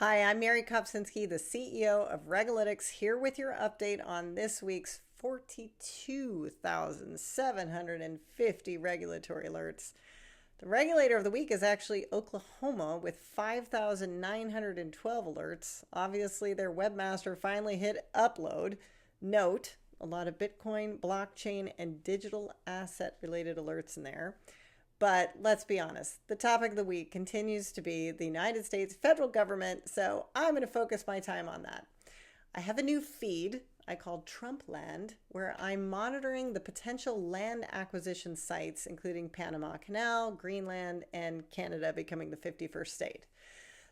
Hi, I'm Mary Kopczynski, the CEO of RegAlytics, here with your update on this week's 42,750 regulatory alerts. The regulator of the week is actually Oklahoma with 5,912 alerts. Obviously, their webmaster finally hit upload. Note, a lot of Bitcoin, blockchain, and digital asset related alerts in there. But let's be honest, the topic of the week continues to be the United States federal government, so I'm going to focus my time on that. I have a new feed I call Trump Land, where I'm monitoring the potential land acquisition sites, including Panama Canal, Greenland, and Canada becoming the 51st state.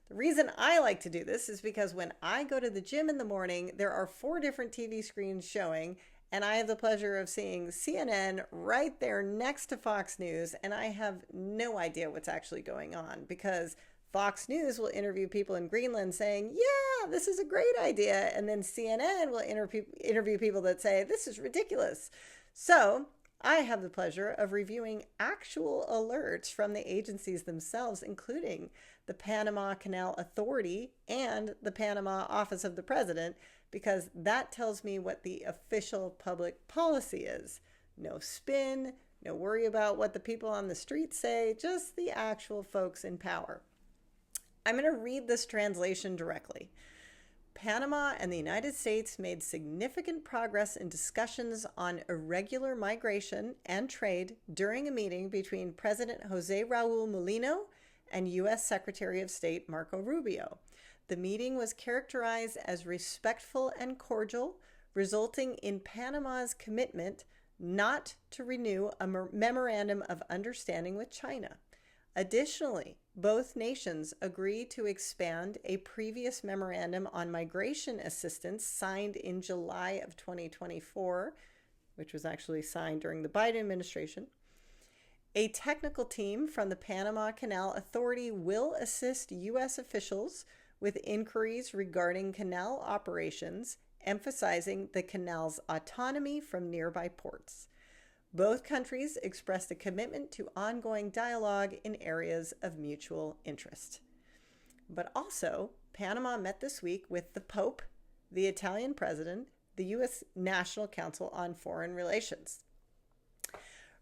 The reason I like to do this is because when I go to the gym in the morning, there are 4 different TV screens showing, and I have the pleasure of seeing CNN right there next to Fox News, and I have no idea what's actually going on because Fox News will interview people in Greenland saying, yeah, this is a great idea, and then CNN will interview people that say, this is ridiculous. So I have the pleasure of reviewing actual alerts from the agencies themselves, including the Panama Canal Authority and the Panama Office of the President, because that tells me what the official public policy is. No spin, no worry about what the people on the street say, just the actual folks in power. I'm going to read this translation directly. Panama and the United States made significant progress in discussions on irregular migration and trade during a meeting between President Jose Raul Mulino and U.S. Secretary of State Marco Rubio. The meeting was characterized as respectful and cordial, resulting in Panama's commitment not to renew a memorandum of understanding with China. Additionally, both nations agreed to expand a previous memorandum on migration assistance signed in July of 2024, which was actually signed during the Biden administration. A technical team from the Panama Canal Authority will assist U.S. officials with inquiries regarding canal operations, emphasizing the canal's autonomy from nearby ports. Both countries expressed a commitment to ongoing dialogue in areas of mutual interest. But also, Panama met this week with the Pope, the Italian president, the U.S. National Council on Foreign Relations.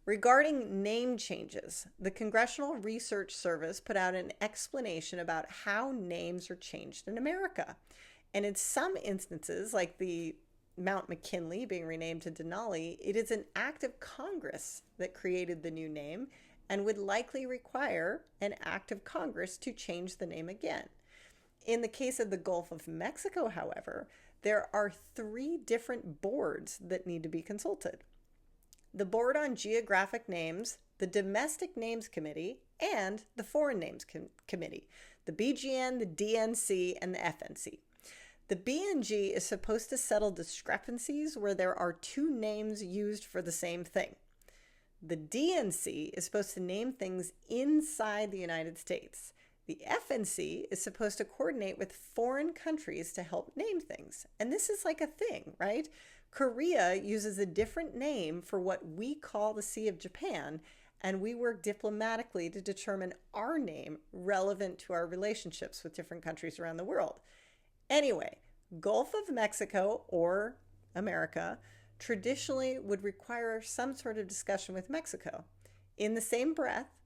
Regarding name changes, the Congressional Research Service put out an explanation about how names are changed in America. And in some instances, like the Mount McKinley being renamed to Denali, it is an act of Congress that created the new name and would likely require an act of Congress to change the name again. In the case of the Gulf of Mexico, however, there are 3 different boards that need to be consulted. The Board on Geographic Names, the Domestic Names Committee, and the Foreign Names Committee, the BGN, the DNC, and the FNC. The BNG is supposed to settle discrepancies where there are 2 names used for the same thing. The DNC is supposed to name things inside the United States. The FNC is supposed to coordinate with foreign countries to help name things. And this is like a thing, right? Korea uses a different name for what we call the Sea of Japan, and we work diplomatically to determine our name relevant to our relationships with different countries around the world. Anyway, Gulf of Mexico or America traditionally would require some sort of discussion with Mexico. In the same breath,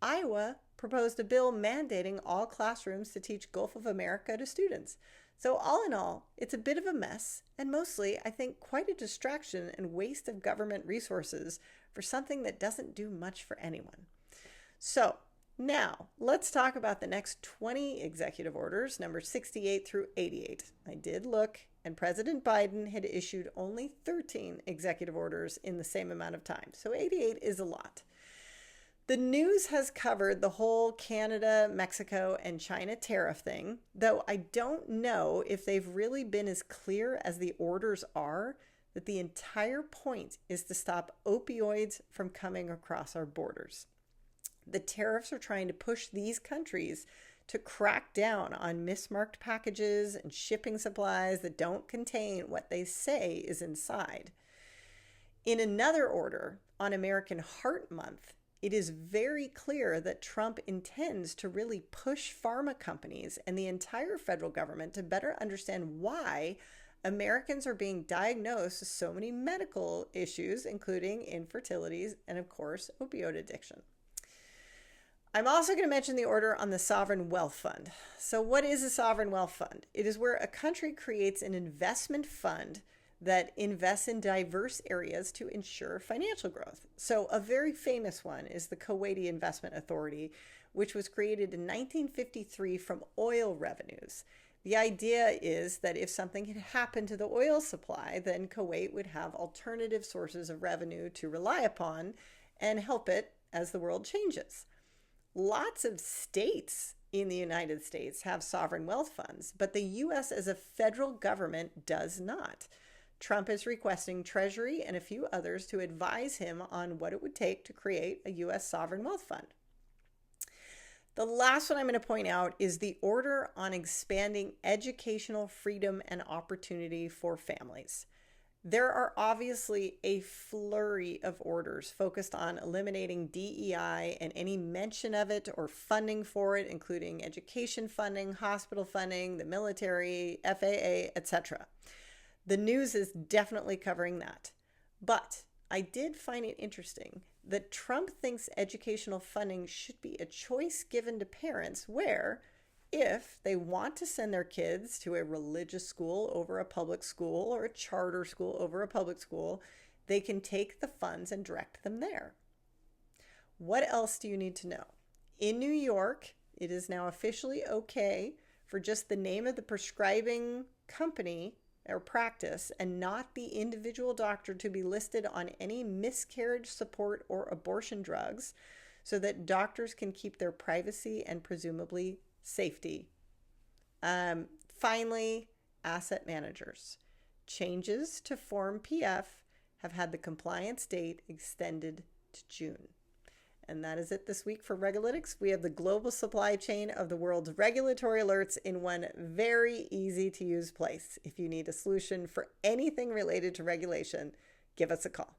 Iowa proposed a bill mandating all classrooms to teach Gulf of America to students. So all in all, it's a bit of a mess, and mostly, I think, quite a distraction and waste of government resources for something that doesn't do much for anyone. So now, let's talk about the next 20 executive orders, numbers 68 through 88. I did look, and President Biden had issued only 13 executive orders in the same amount of time, so 88 is a lot. The news has covered the whole Canada, Mexico, and China tariff thing, though I don't know if they've really been as clear as the orders are that the entire point is to stop opioids from coming across our borders. The tariffs are trying to push these countries to crack down on mismarked packages and shipping supplies that don't contain what they say is inside. In another order, on American Heart Month, it is very clear that Trump intends to really push pharma companies and the entire federal government to better understand why Americans are being diagnosed with so many medical issues, including infertility and, of course, opioid addiction. I'm also going to mention the order on the Sovereign Wealth Fund. So what is a Sovereign Wealth Fund? It is where a country creates an investment fund that invests in diverse areas to ensure financial growth. So a very famous one is the Kuwaiti Investment Authority, which was created in 1953 from oil revenues. The idea is that if something had happened to the oil supply, then Kuwait would have alternative sources of revenue to rely upon and help it as the world changes. Lots of states in the United States have sovereign wealth funds, but the U.S. as a federal government does not. Trump is requesting Treasury and a few others to advise him on what it would take to create a U.S. sovereign wealth fund. The last one I'm going to point out is the order on expanding educational freedom and opportunity for families. There are obviously a flurry of orders focused on eliminating DEI and any mention of it or funding for it, including education funding, hospital funding, the military, FAA, etc. The news is definitely covering that. But I did find it interesting that Trump thinks educational funding should be a choice given to parents where, if they want to send their kids to a religious school over a public school or a charter school over a public school, they can take the funds and direct them there. What else do you need to know? In New York, it is now officially okay for just the name of the prescribing company or practice and not the individual doctor to be listed on any miscarriage support or abortion drugs so that doctors can keep their privacy and presumably safety. Finally, asset managers. Changes to Form PF have had the compliance date extended to June. And that is it this week for RegAlytics. We have the global supply chain of the world's regulatory alerts in one very easy to use place. If you need a solution for anything related to regulation, give us a call.